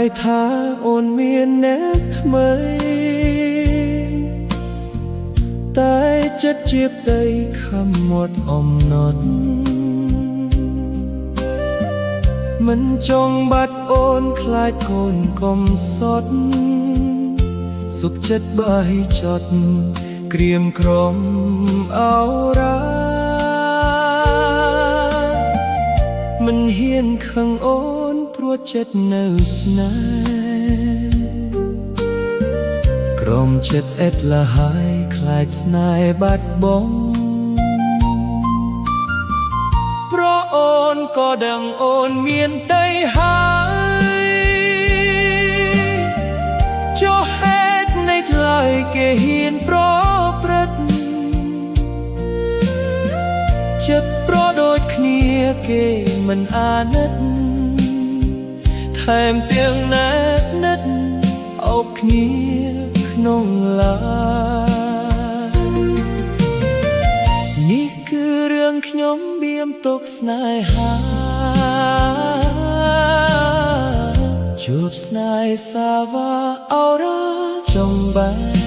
យថាអូនមានអ្នកថ្មីតែចិត្តជាផ្ទៃខំមាត់អំណត់មិនចង់បាត់អូនខ្លាចកូនកំសត់សុខចិត្តបាយចត់ក្រៀមក្រំអោរាមិនហ៊ានខឹងអូនព្រោះចិត្តនៅស្នេហ៍ក្រំចិត្តអិតលហើយខ្លាចស្នេហ៍បាត់បង់ព្រោះអូនក៏ដឹងអូនមានដីហើយចុះហេតុនៃថ្លៃគេហ៊ានប្រព្រឹត្តចិត្តប្រដូចគ្នាគេមិនអាណិតថែមទាំងណែតនិតអោបគ្នាក្នុងឡាយនេះគឺរឿងខ្ញុំបៀមទុកស្នេហាជួបស្នេហ៍សាវ៉ាអោរ៉ាចង់បាន